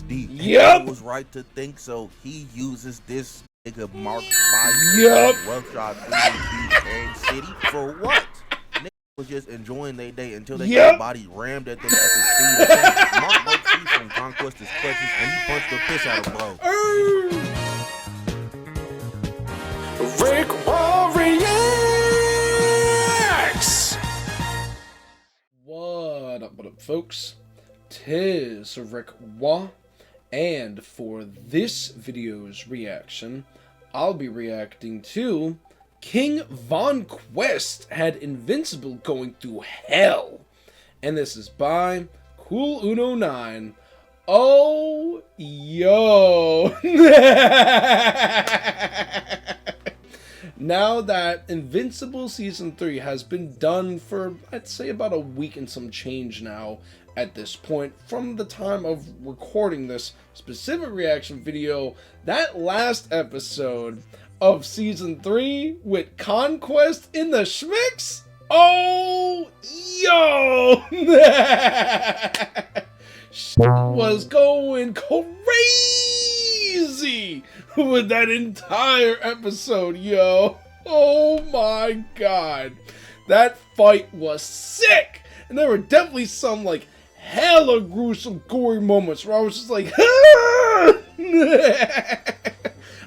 PTSD. Yep. He was right to think so. He uses this nigga marked by Yep. Roughshod and City for what? Nigga was just enjoying their day until they Yep. got body rammed at them at the speed of sound. Mark broke free from Conquest's clutches and he punched the piss out of bro. RickWa reacts. What up, folks? Tis RickWa, and for this video's reaction, I'll be reacting to King VONQUEST had Invincible going through hell, and this is by Cool109. Oh, yo. Now that Invincible Season 3 has been done for, I'd say, about a week and some change now at this point, from the time of recording this specific reaction video, that last episode of Season 3 with Conquest in the schmicks? Oh, yo! Shit was going crazy with that entire episode, yo. Oh my god. That fight was sick. And there were definitely some, like, hella gruesome, gory moments where I was just like,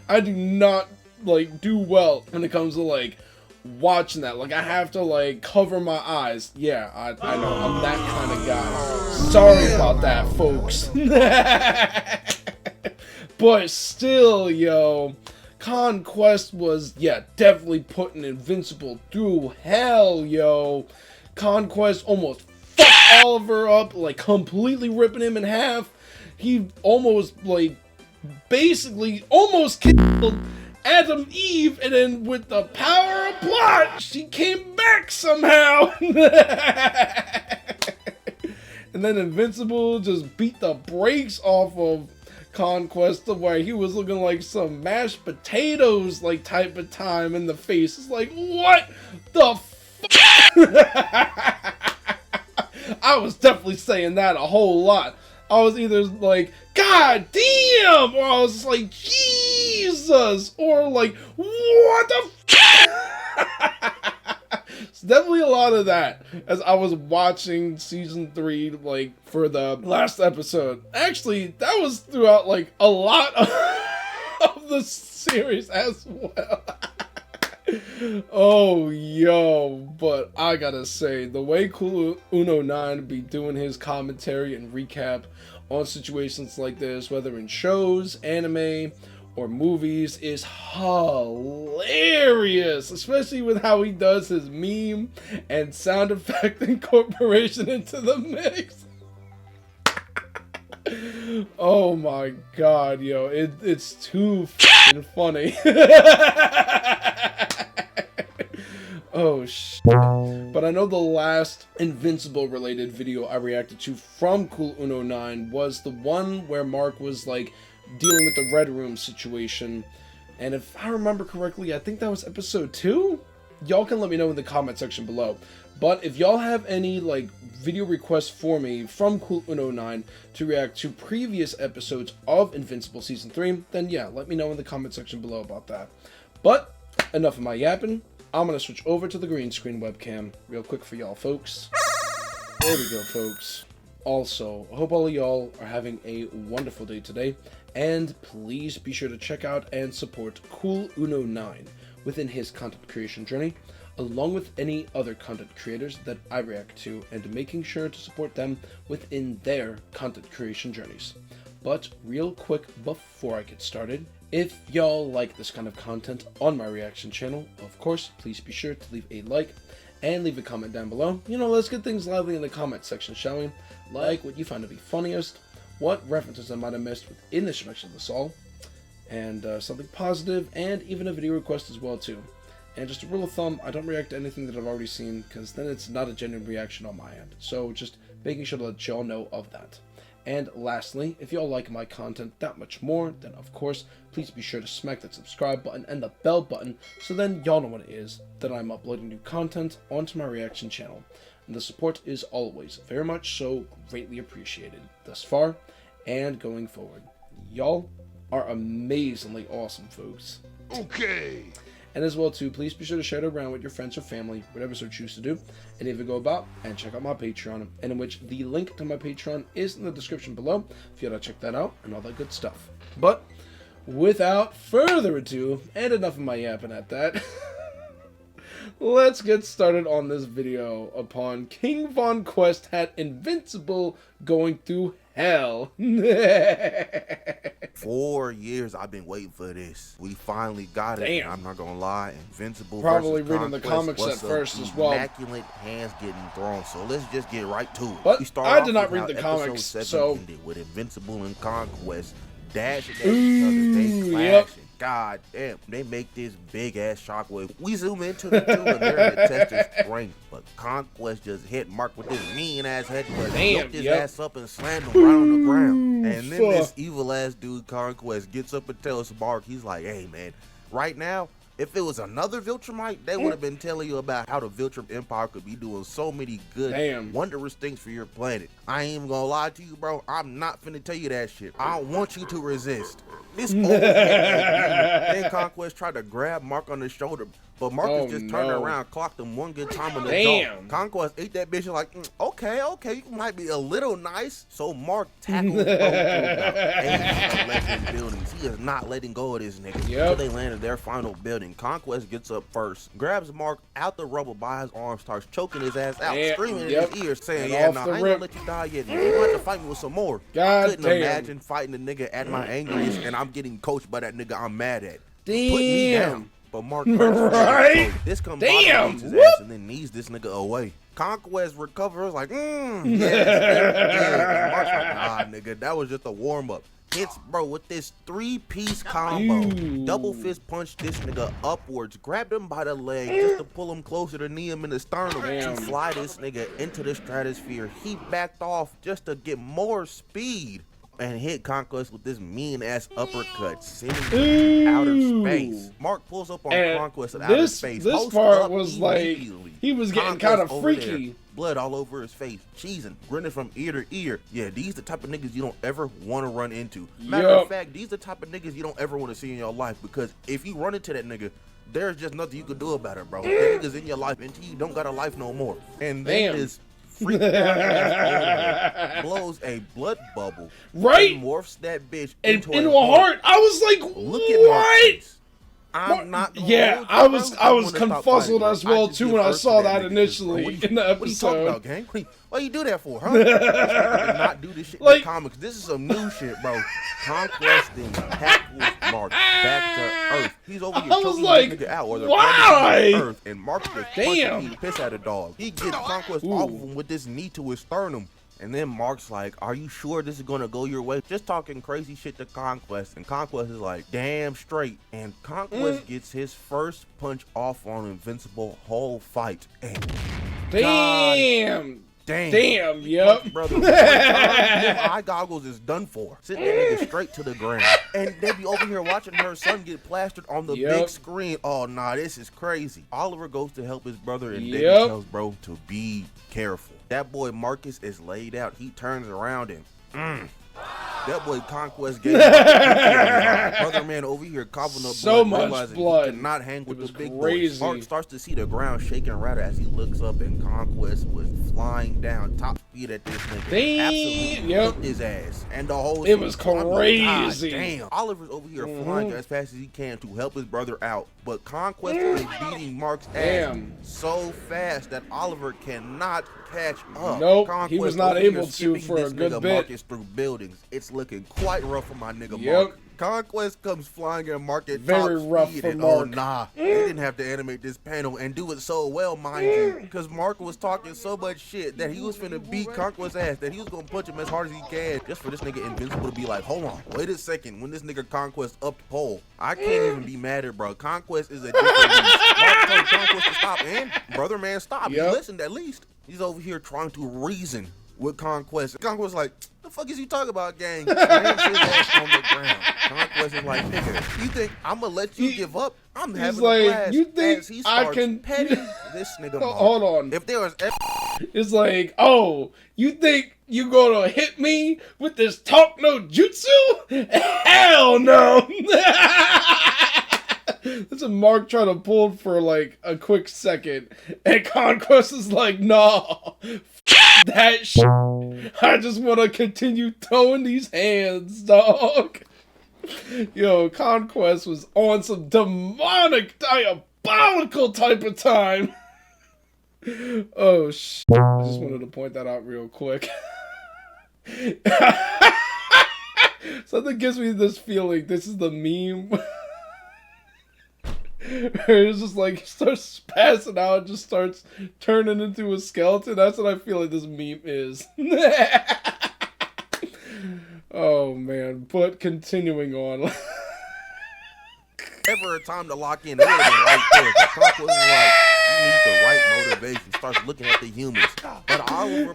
I do not, like, do well when it comes to, like, watching that. Like, I have to, like, cover my eyes. Yeah, I know, I'm that kind of guy. Sorry about that, folks. But still, yo, Conquest was, yeah, definitely putting Invincible through hell, yo. Conquest almost fucked Oliver up, like, completely ripping him in half. He almost, like, basically almost killed Adam Eve, and then with the power of plot, she came back somehow. And then Invincible just beat the brakes off of Conquest to where he was looking like some mashed potatoes, like, type of time in the face. It's like, what the fuck? I was definitely saying that a whole lot. I was either like, God damn, or I was just like, Jesus, or like, what the It's definitely a lot of that as I was watching Season 3, like, for the last episode. Actually, that was throughout, like, a lot of the series as well. Oh, yo, but I gotta say, the way Cool109 be doing his commentary and recap on situations like this, whether in shows, anime, or movies, is hilarious, especially with how he does his meme and sound effect incorporation into the mix. Oh my god, yo, it's too f***ing funny. Oh shit. But I know the last Invincible related video I reacted to from Cool109 was the one where Mark was, like, dealing with the Red Room situation, and if I remember correctly, I think that was episode 2? Y'all can let me know in the comment section below. But if y'all have any, like, video requests for me from Cool109 to react to previous episodes of Invincible Season 3, then yeah, let me know in the comment section below about that. But enough of my yapping. I'm gonna switch over to the green screen webcam real quick for y'all, folks. There we go, folks. Also, I hope all of y'all are having a wonderful day today, and please be sure to check out and support Cool109 within his content creation journey, along with any other content creators that I react to, and making sure to support them within their content creation journeys. But real quick before I get started, if y'all like this kind of content on my reaction channel, of course, please be sure to leave a like and leave a comment down below. You know, let's get things lively in the comment section, shall we? Like what you find to be funniest, what references I might have missed within the section of this all, and something positive, and even a video request as well too. And just a rule of thumb, I don't react to anything that I've already seen, because then it's not a genuine reaction on my end. So just making sure to let y'all know of that. And lastly, if y'all like my content that much more, then of course, please be sure to smack that subscribe button and the bell button, so then y'all know what it is that I'm uploading new content onto my reaction channel. And the support is always very much so greatly appreciated thus far. and going forward. Y'all are amazingly awesome, folks. Okay. And as well, too, please be sure to share it around with your friends or family, whatever so choose to do, and even go about and check out my Patreon, and in which the link to my Patreon is in the description below, if you want to check that out, and all that good stuff. But, without further ado, and enough of my yapping at that, let's get started on this video upon King VONQUEST had Invincible going through hell. 4 years I've been waiting for this. We finally got it. Damn. I'm not gonna lie. Invincible Probably versus reading the Conquest comics was at first as well. Immaculate hands getting thrown. So let's just get right to it. But We start I off did not with read the how episode comics, 7 so ended with Invincible and Conquest dashing at each other. They yep. clashing. God damn, they make this big ass shockwave. We zoom into the two and they're in the test their strength. But Conquest just hit Mark with this mean ass headbutt. Damn, Yoked his yep. ass up and slammed him right on the ground. And then fuck. this evil ass dude Conquest gets up and tells Mark, he's like, hey man, right now, if it was another Viltrumite, they would have been telling you about how the Viltrum Empire could be doing so many good, Damn. wondrous things for your planet. I ain't even gonna lie to you, bro. I'm not finna tell you that shit. I don't want you to resist. This old then Conquest tried to grab Mark on the shoulder, but Marcus just turned around, clocked him one good time on the jaw. Conquest ate that bitch like, okay, you might be a little nice. So Mark tackled both about 8 buildings. He is not letting go of this nigga until they landed their final building. Conquest gets up first, grabs Mark out the rubble by his arm, starts choking his ass out, screaming in his ear, saying, yeah, nah, I ain't gonna let you die yet, nigga. You have to fight me with some more. I couldn't imagine fighting a nigga at my angriest and I'm getting coached by that nigga I'm mad at. Put me down. But Mark right? This comes back his ass and then knees this nigga away. Conquest recovers like, yes, and Mark's like, nah, nigga, that was just a warm-up. Hits, bro, with this 3-piece combo. Double fist punch this nigga upwards, grabbed him by the leg just to pull him closer to knee him in the sternum to fly this nigga into the stratosphere. He backed off just to get more speed and hit Conquest with this mean-ass uppercut, sending him outer space. Mark pulls up on Conquest in outer space. This part was like, he was getting kind of freaky. Blood all over his face, cheesing, grinning from ear to ear. Yeah, these the type of niggas you don't ever want to run into. Matter of fact, these the type of niggas you don't ever want to see in your life, because if you run into that nigga, there's just nothing you can do about it, bro. That nigga's in your life until you don't got a life no more. And then this freak blows a blood bubble, and morphs that bitch into a heart. I was like, look at what? I'm not. I was confuzzled as well too when I saw that initially in the episode. What are you talking about, gang? What you do that for, huh? Not do this shit in the comics. This is some new shit, bro. Conquesting tackles Mark back to Earth. He's over here choking this nigga out, or the Earth, and Mark just punching the piss out of dog. He gets Conquest off of him with this knee to his sternum. And then Mark's like, are you sure this is gonna go your way? Just talking crazy shit to Conquest. And Conquest is like, damn straight. And Conquest gets his first punch off on Invincible whole fight. And Damn, yep. Brother, eye goggles is done for. Sitting that nigga straight to the ground. And they be over here watching her son get plastered on the big screen. Oh, nah, this is crazy. Oliver goes to help his brother, and Debbie tells bro to be careful. That boy Marcus is laid out. He turns around and that boy Conquest gave brother man over here coughing up so blood, much blood. He cannot hang with the big boys. Mark starts to see the ground shaking rather as he looks up, and Conquest was flying down top speed at this nigga. Absolutely hooked his ass, and the whole it was crazy. Damn. Oliver's over here flying as fast as he can to help his brother out, but Conquest is beating Mark's ass so fast that Oliver cannot catch up. Conquest he was not able to for a good bit. Marcus through buildings. It's looking quite rough for my nigga Mark. Conquest comes flying at Mark at very top rough speed, for and Mark. oh nah, they didn't have to animate this panel and do it so well, mind you, because Mark was talking so much shit that he was finna beat Conquest's ass, that he was gonna punch him as hard as he can, just for this nigga Invincible to be like, hold on, wait a second, when this nigga Conquest upped pole, I can't even be mad at bro. Conquest is a different beast. Mark told Conquest to stop, and brother man stop. He listened at least. He's over here trying to reason with Conquest. Conquest like, the fuck is you talking about, gang? Slams his ass on the ground. Conquest is like, nigga, you think I'm gonna let you give up? I'm having a blast. You think as he I starts can petting this nigga. Hold on. If there was It's like, oh, you think you gonna hit me with this talk no jutsu? Hell no! This is Mark trying to pull for like a quick second, and Conquest is like, nah, that shit. I just want to continue throwing these hands, dog. Yo, Conquest was on some demonic, diabolical type of time. Oh, shit. I just wanted to point that out real quick. Something gives me this feeling. This is the meme. It's just like, starts passing out, just starts turning into a skeleton. That's what I feel like this meme is. Oh, man. But continuing on. Ever a time to lock in, it would have been right there. But Conquest was like, you need the right motivation. Starts looking at the humans. But Oliver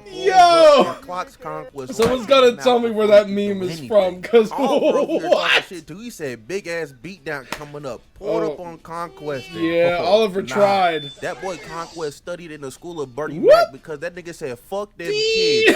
clocks Conquest. Someone's gotta tell me where that meme is from, cause what? Shit too. He said big ass beatdown coming up. Pulled up on Conquest. Yeah, Oliver tried. That boy Conquest studied in the school of Bernie Mac because that nigga said fuck them kids.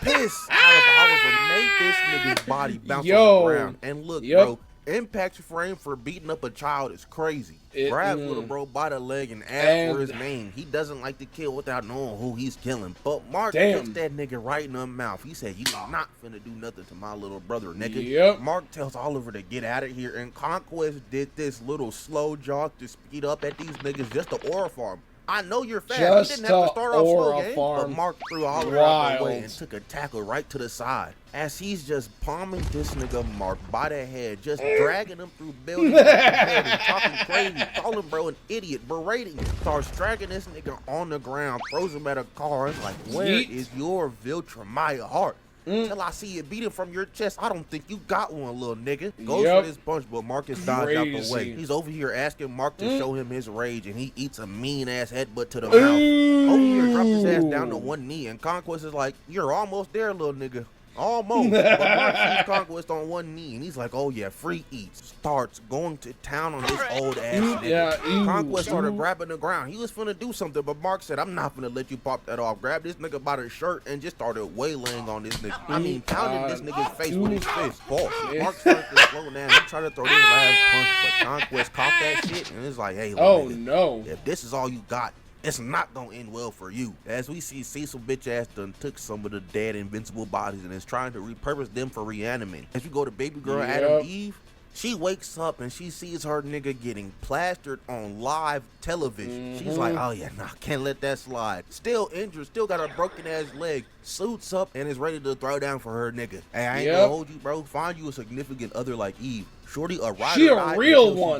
Pissed out of Oliver made this nigga's body bounce on the ground. And look, bro. Impact frame for beating up a child is crazy. Grab little bro by the leg and ask for his name. He doesn't like to kill without knowing who he's killing. But Mark kicks that nigga right in the mouth. He said, you not finna do nothing to my little brother, nigga. Mark tells Oliver to get out of here, and Conquest did this little slow jog to speed up at these niggas just to aura farm. I know you're fast. He didn't have to start off slow game, but Mark threw Oliver out the way and took a tackle right to the side. As he's just palming this nigga Mark by the head, just dragging him through buildings, talking crazy, calling bro an idiot, berating him, starts dragging this nigga on the ground, throws him at a car. It's like, where is your Viltremaya heart? Till I see you beat him from your chest. I don't think you got one, little nigga. Goes for this punch, but Marcus dodged out the way. He's over here asking Mark to show him his rage, and he eats a mean ass headbutt to the mouth. Over here, drops his ass down to one knee, and Conquest is like, you're almost there, little nigga. Almost. But Mark sees Conquest on one knee, and he's like, oh yeah, free eats. Starts going to town on this old ass nigga. Conquest started grabbing the ground. He was finna do something, but Mark said, I'm not finna let you pop that off. Grabbed this nigga by the shirt and just started waylaying on this nigga. I mean, pounding this nigga's face with his fist. Mark started to slow down. He tried to throw this last punch, but Conquest caught that shit, and it's like, hey, little nigga, if this is all you got, it's not gonna end well for you. As we see, Cecil bitch ass done took some of the dead Invincible bodies and is trying to repurpose them for reanimating. As we go to baby girl Adam Eve, she wakes up and she sees her nigga getting plastered on live television. She's like, oh yeah, nah, can't let that slide. Still injured, still got a broken ass leg, suits up and is ready to throw down for her nigga. Hey, I ain't gonna hold you, bro. Find you a significant other like Eve. Shorty a rider. She a real one.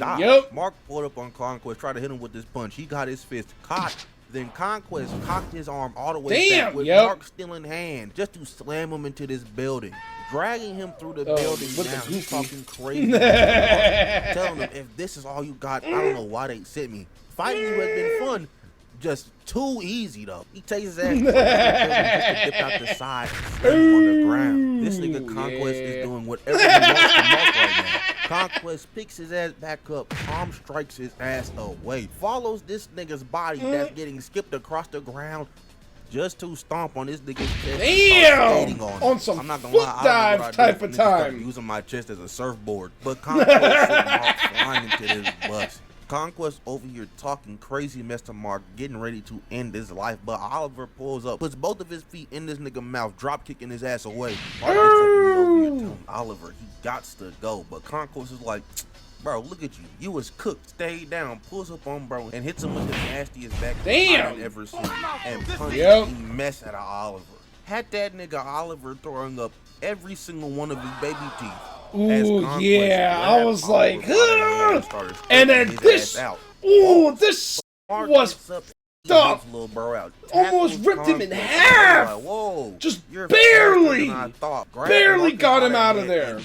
Mark pulled up on Conquest, tried to hit him with this punch. He got his fist cocked. Then Conquest cocked his arm all the way back with Mark still in hand just to slam him into this building. Dragging him through the building now. He's talking crazy. Telling him, if this is all you got, I don't know why they sent me. Fighting you has been fun. Just too easy though. He takes his ass just to dip out the side and slam him on the ground. This nigga Conquest is doing whatever he wants to Mark right now. Conquest picks his ass back up, palm strikes his ass away, follows this nigga's body that's getting skipped across the ground just to stomp on this nigga's chest. Damn! On some I'm not gonna foot lie, dive type of time. Using my chest as a surfboard, but Conquest sent Mark flying into this bus. Conquest over here talking crazy mess to Mark, getting ready to end his life, but Oliver pulls up, puts both of his feet in this nigga mouth, drop kicking his ass away. Mark gets up and he's over here telling Oliver he gots to go, but Conquest is like, bro, look at you. You was cooked. Stay down. Pulls up on bro and hits him with the nastiest back I've ever seen. And punches the mess out of Oliver. Had that nigga Oliver throwing up every single one of his baby teeth. Ooh, yeah. I was like, and then this, ooh, this was fucked. Almost ripped him in half. Like, whoa, just barely got him out of there.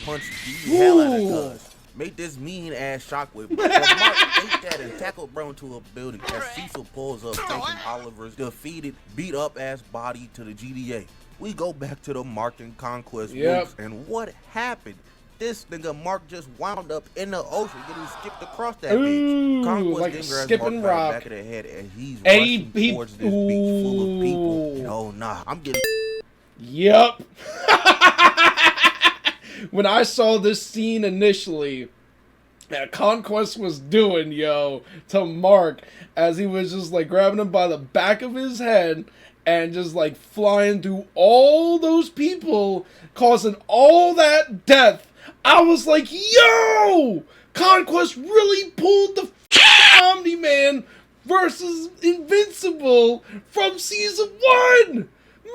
Ooh. Made this mean ass shockwave. But Mark ate that and tackled bro into a building as Cecil pulls up, taking Oliver's defeated, beat up ass body to the GDA. We go back to the Mark and Conquest moves, and what happened? this nigga Mark just wound up in the ocean, getting skipped across that Ooh, bitch. Conquest like then a grabs skipping Mark by rock. the back of the head, and he's And rushing towards this beach full of people. And, oh nah, I'm getting. Yep. When I saw this scene initially, that Conquest was doing, yo, to Mark, as he was just like grabbing him by the back of his head and just like flying through all those people, causing all that death. I was like, yo, Conquest really pulled the Omni-Man versus Invincible from season 1.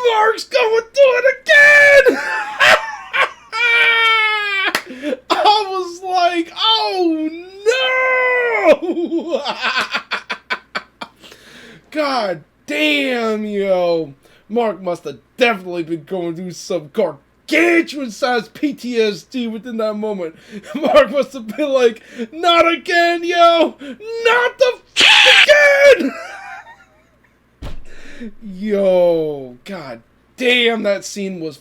Mark's going through it again. I was like, oh no! God damn, yo. Mark must have definitely been going through some gargantuan sized PTSD within that moment. Mark must have been like, not again, yo! Not the again! Yo, god damn, that scene was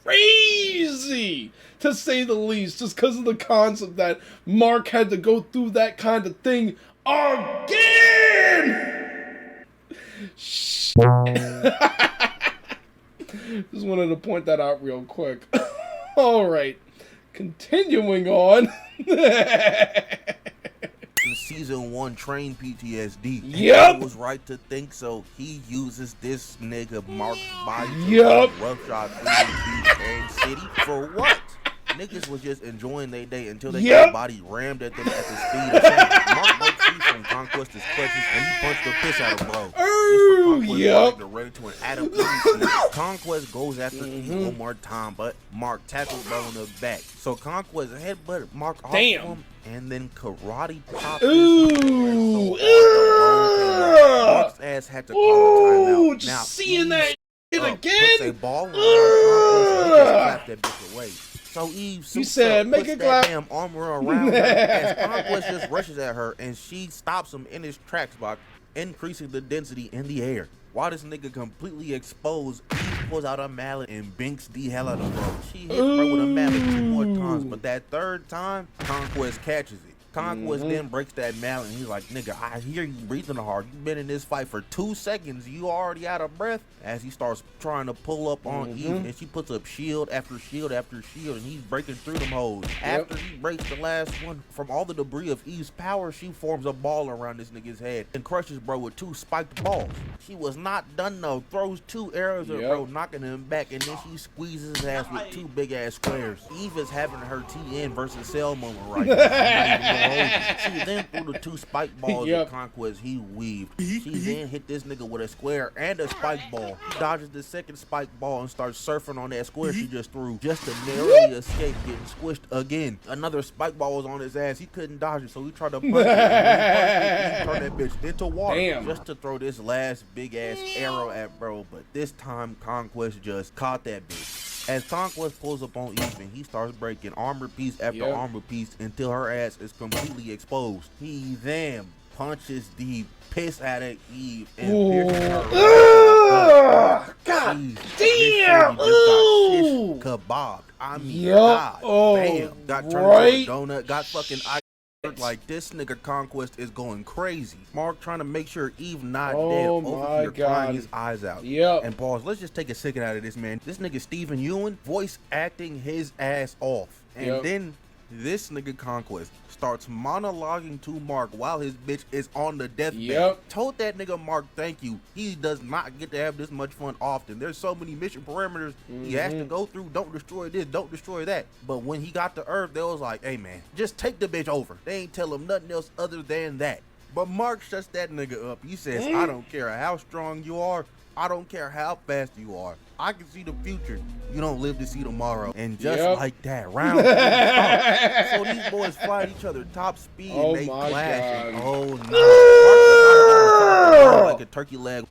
crazy, to say the least, just because of the concept that Mark had to go through that kind of thing again. Just wanted to point that out real quick. All right, continuing on. Season 1 train PTSD. Yep. It was right to think so. He uses this nigga Mark's body Yep. to roughshod through the egg city. For what? Niggas was just enjoying their day until they got body rammed at them at the speed of sound. Mark broke free from Conquest's clutches and he punched the piss out of bro. Oh, yep. Ready to an Adam Eve. Conquest goes after Eve one more time, but Mark tackles bro in the back. So Conquest headbutted Mark off him and then karate popped his Mark's ass had to call a timeout. Now, seeing that again? Puts a ball around Conquest and he just clapped that bitch away. So Eve said, make it clap. Damn armor around her as Conquest just rushes at her and she stops him in his tracks by increasing the density in the air. While this nigga completely exposed, Eve pulls out a mallet and binks the hell out of bro. She hits bro with a mallet 2 more times, but that 3rd time, Conquest catches it. Conquest then breaks that mallet and he's like, nigga, I hear you breathing hard. You've been in this fight for 2 seconds. You already out of breath? As he starts trying to pull up on Eve and she puts up shield after shield after shield and he's breaking through them hoes. After he breaks the last one, from all the debris of Eve's power, she forms a ball around this nigga's head and crushes bro with 2 spiked balls. She was not done though. Throws 2 arrows at bro, knocking him back, and then she squeezes his ass with 2 big ass squares. Eve is having her TN versus Cell moment right now. She then threw the 2 spike balls at Conquest. He weaved. She then hit this nigga with a square and a spike ball. He dodges the 2nd spike ball and starts surfing on that square she just threw, just to narrowly escape getting squished again. Another spike ball was on his ass. He couldn't dodge it, so he tried to punch it. He turned that bitch into water just to throw this last big ass arrow at bro. But this time Conquest just caught that bitch. As Conquest pulls up on Eve and he starts breaking armor piece after armor piece until her ass is completely exposed. He then punches the piss out of Eve and pierces her. God damn! Ooh! Kebab. I mean, God damn. Got turned into a donut. Got fucking like this nigga Conquest is going crazy. Mark trying to make sure Eve not dead. Over here crying his eyes out. And pause. Let's just take a second out of this, man. This nigga Steven Yeun voice acting his ass off. And then this nigga Conquest starts monologuing to Mark while his bitch is on the deathbed. Told that nigga Mark thank you. He does not get to have this much fun often. There's so many mission parameters he has to go through. Don't destroy this, don't destroy that. But when he got to Earth, they was like, hey man, just take the bitch over. They ain't tell him nothing else other than that. But Mark shuts that nigga up. He says, I don't care how strong you are. I don't care how fast you are. I can see the future. You don't live to see tomorrow. And just like that, round 3 starts. So these boys fight each other top speed and they clash. Oh no. Like a turkey leg.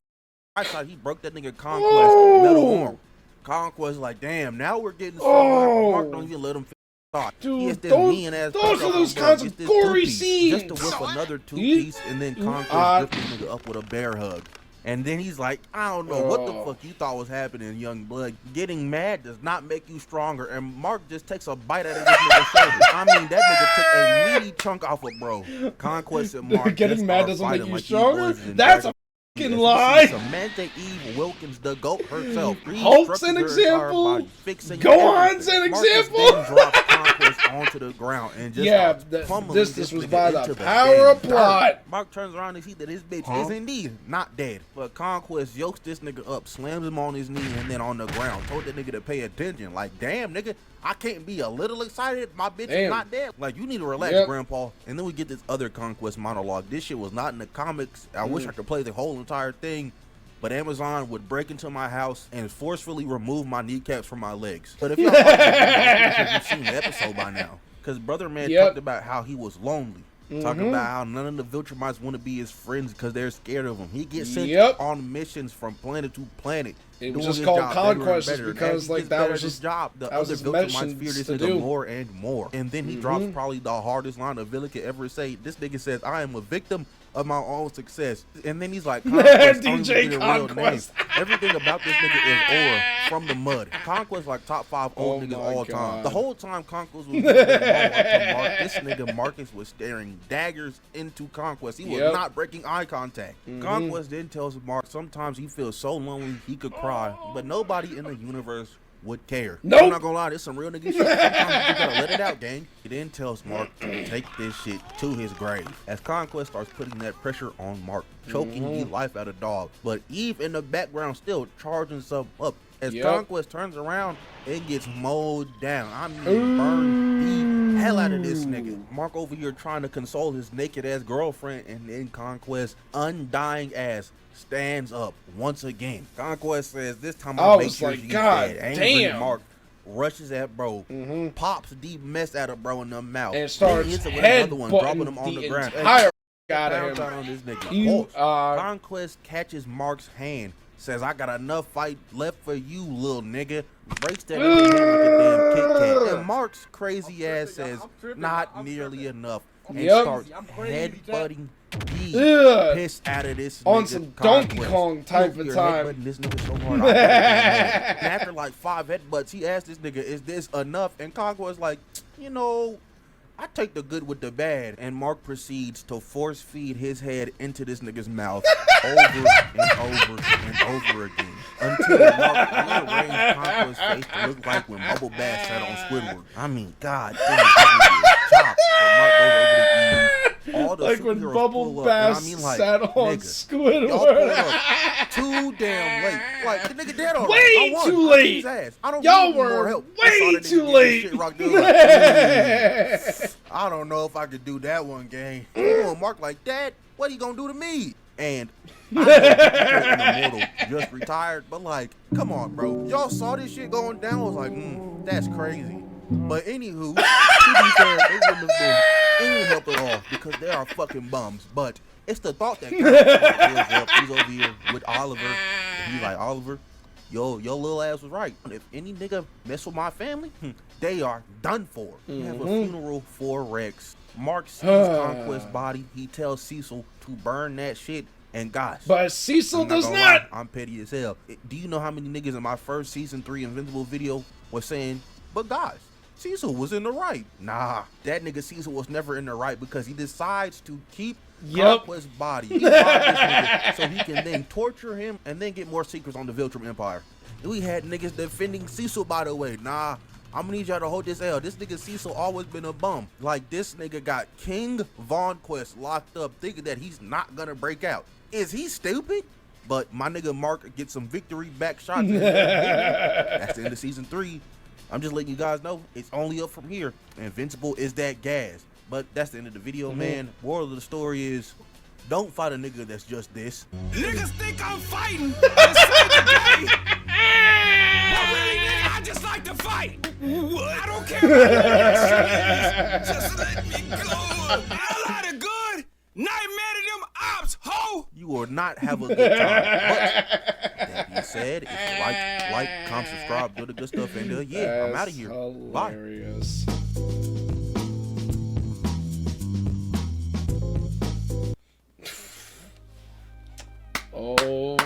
I thought he broke that nigga Conquest metal arm. Conquest like, damn, now we're getting so Mark don't even let him thought. Dude, those are those kinds of gory scenes. Just to whip another 2-piece and then Conquest lift the nigga up with a bear hug. And then he's like, I don't know what the fuck you thought was happening, young blood. Getting mad does not make you stronger. And Mark just takes a bite out of this nigga's shoulder. I mean, that nigga took a meaty chunk off of bro. Conquest and Mark. Getting mad doesn't make you stronger? That's a fucking lie. Samantha Eve Wilkins, the GOAT herself. Hope's an example. Go on, an example. Drops Conquest onto the ground and just this was by the power of plot. Mark turns around and sees that his bitch is indeed not dead. But Conquest yokes this nigga up, slams him on his knee and then on the ground. Told that nigga to pay attention. Like, damn, nigga, I can't be a little excited. My bitch is not dead. Like, you need to relax, grandpa. And then we get this other Conquest monologue. This shit was not in the comics. I wish I could play the whole entire thing. But Amazon would break into my house and forcefully remove my kneecaps from my legs. But if y'all you've seen the episode by now. Because Brother Man talked about how he was lonely. Talking about how none of the Viltrumites want to be his friends because they're scared of him. He gets sent on missions from planet to planet. It was just called Conquest because like that was his job. The other Viltrumites fear this nigga more and more. And then he drops probably the hardest line a villain could ever say. This nigga says, I am a victim of my own success. And then he's like, Conquest, DJ Conquest. Everything about this nigga is ore from the mud. Conquest like top 5 old niggas all time. The whole time Conquest was Mark, this nigga Marcus was staring daggers into Conquest. He was not breaking eye contact. Conquest then tells Mark sometimes he feels so lonely he could cry, but nobody in the universe would care. I'm not gonna lie, there's some real nigga shit. Sometimes you gotta let it out, gang. He then tells Mark to take this shit to his grave. As Conquest starts putting that pressure on Mark, choking the life out of dog. But Eve in the background still charging some up. As Conquest turns around, it gets mowed down. I mean, burn the hell out of this nigga. Mark over here trying to console his naked ass girlfriend, and then Conquest undying ass stands up once again. Conquest says, this time I'll make sure she's dead. Angry Mark rushes at bro, pops deep mess at a bro in the mouth, and starts dropping him on the ground. On this nigga. Conquest catches Mark's hand, says, I got enough fight left for you, little nigga. Breaks that nigga hand like a damn Kit Kat. And Mark's crazy ass says, not nearly enough. And starts headbutting pissed out of this on some Donkey Kong type of time. This nigga so hard. And after like 5 headbutts, he asked this nigga, is this enough? And Conquest like, you know, I take the good with the bad. And Mark proceeds to force feed his head into this nigga's mouth over and over and over again. Until Mark rearranged Conquest's face to look like when Bubble Bass sat on Squidward. I mean, god damn, chop. So Mark goes over to Eve. All the like when Bubble Bass sat on Squidward. Y'all too damn late. Like, the nigga dead already. Way too late. Y'all were way too late. I don't know if I could do that one, gang. Mark like that, what he gonna do to me? And I know Immortal just retired, but like, come on, bro. Y'all saw this shit going down. I was like, that's crazy. But anywho, to be fair, they wouldn't have been any help at all because they are fucking bums. But it's the thought that counts. He's over here with Oliver. And he's like, Oliver, your little ass was right. If any nigga mess with my family, they are done for. We have a funeral for Rex. Mark sees Conquest's body. He tells Cecil to burn that shit. And gosh, but Cecil does not. I'm petty as hell. Do you know how many niggas in my first season 3 Invincible video was saying, but guys, Cecil was in the right? Nah, that nigga Cecil was never in the right because he decides to keep Conquest's body. He buys this nigga so he can then torture him and then get more secrets on the Viltrum Empire. We had niggas defending Cecil, by the way. Nah, I'm gonna need y'all to hold this L. This nigga Cecil always been a bum. Like, this nigga got King VONQUEST locked up thinking that he's not gonna break out. Is he stupid? But my nigga Mark gets some victory back shots. That's the end of season 3. I'm just letting you guys know it's only up from here. Invincible is that gas. But that's the end of the video, man. Moral of the story is, don't fight a nigga that's just this. Niggas think I'm fighting to save the day. But really, nigga, I just like to fight. What? I don't care about just let me go. I lot of good. Nightmare to them ops, ho! You will not have a good time. But that being said, if you like, comment, subscribe, do the good stuff, and yeah, I'm out of here. Hilarious. Bye. Oh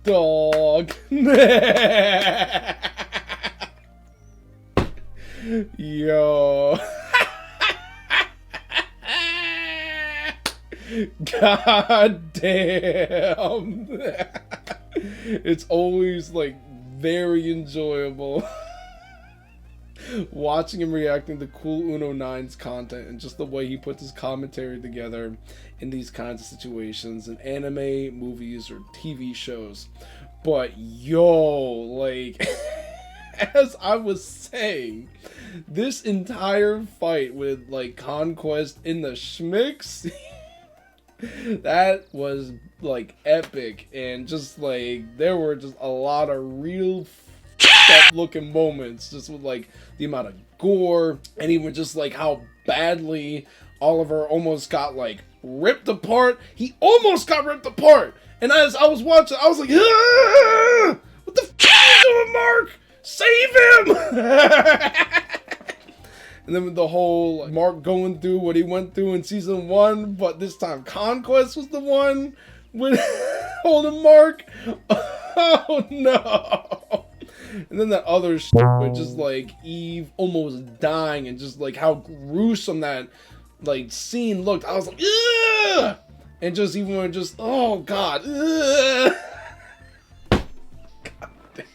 dog. Yo. God damn. It's always like very enjoyable watching him reacting to Cool Uno 9's content and just the way he puts his commentary together in these kinds of situations in anime, movies, or TV shows. But yo, like, as I was saying, this entire fight with like Conquest in the schmicks, that was like epic, and just like there were just a lot of real looking moments, just with like the amount of gore, and even just like how badly Oliver almost got like ripped apart. He almost got ripped apart, and as I was watching, I was like, ah! What the f are you doing, Mark? Save him! And then with the whole Mark going through what he went through in season 1, but this time Conquest was the one with holding Mark. Oh no! And then that other with just like Eve almost dying, and just like how gruesome that like scene looked. I was like, ugh! And just even when just, oh god, ugh! God damn.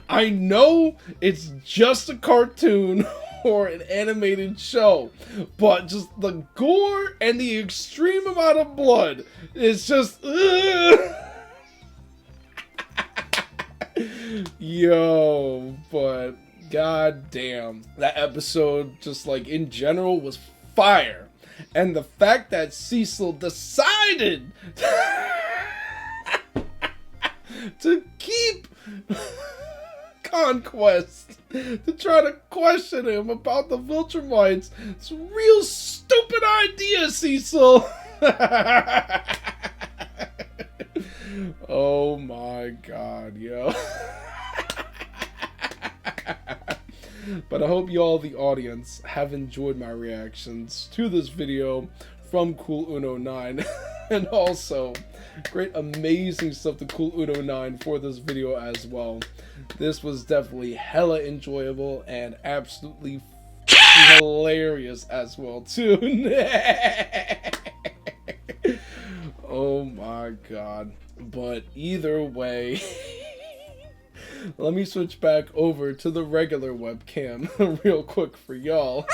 I know it's just a cartoon or an animated show, but just the gore and the extreme amount of blood, it's just, ugh! Yo, but god damn, that episode just like in general was fire. And the fact that Cecil decided to keep Conquest, to try to question him about the Viltrumites, it's a real stupid idea, Cecil. Oh my god, yo. But I hope y'all, the audience, have enjoyed my reactions to this video from Cool Uno 9. And also, great amazing stuff to Cool Uno 9 for this video as well. This was definitely hella enjoyable and absolutely hilarious as well too. Oh my god. But either way, let me switch back over to the regular webcam real quick for y'all.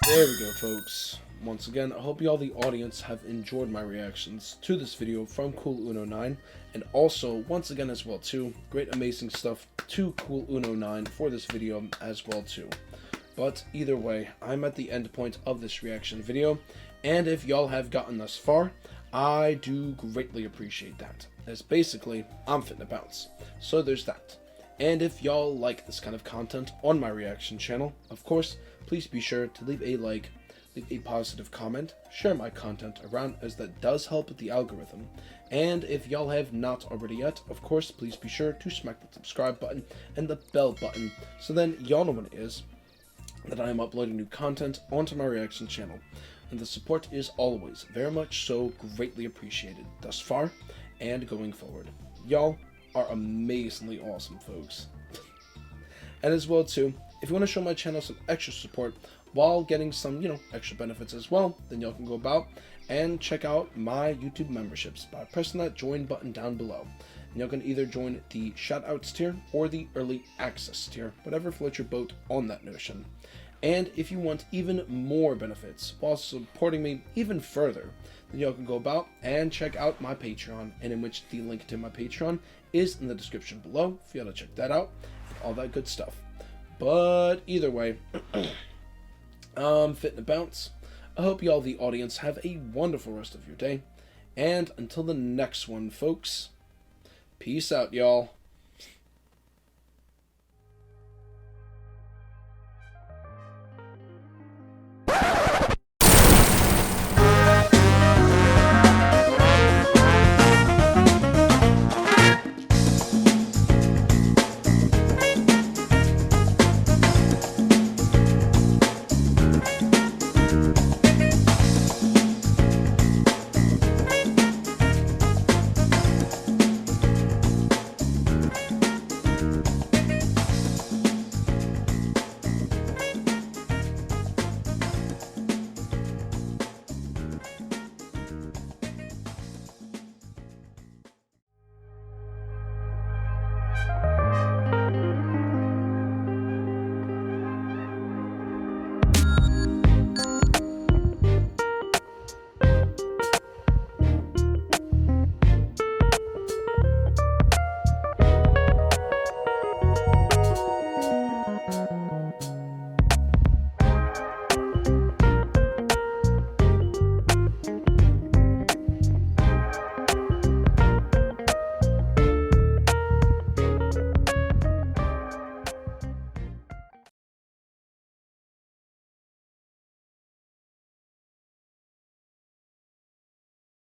There we go, folks. Once again, I hope y'all, the audience, have enjoyed my reactions to this video from Cool Uno 9. And also, once again as well too, great amazing stuff to Cool Uno 9 for this video as well too. But either way, I'm at the end point of this reaction video, and if y'all have gotten thus far, I do greatly appreciate that, as basically, I'm fitting to bounce. So there's that. And if y'all like this kind of content on my reaction channel, of course, please be sure to leave a like, leave a positive comment, share my content around, as that does help with the algorithm. And if y'all have not already yet, of course, please be sure to smack the subscribe button and the bell button, so then y'all know when it is that I am uploading new content onto my reaction channel. And the support is always very much so greatly appreciated thus far and going forward. Y'all are amazingly awesome, folks. And as well too, if you want to show my channel some extra support while getting some, extra benefits as well, then y'all can go about and check out my YouTube memberships by pressing that join button down below. And y'all can either join the Shoutouts tier or the Early Access tier, whatever floats your boat on that notion. And if you want even more benefits while supporting me even further, then y'all can go about and check out my Patreon, and in which the link to my Patreon is in the description below for y'all to check that out, all that good stuff. But either way, fitting to bounce. I hope y'all, the audience, have a wonderful rest of your day, and until the next one, folks, peace out, y'all.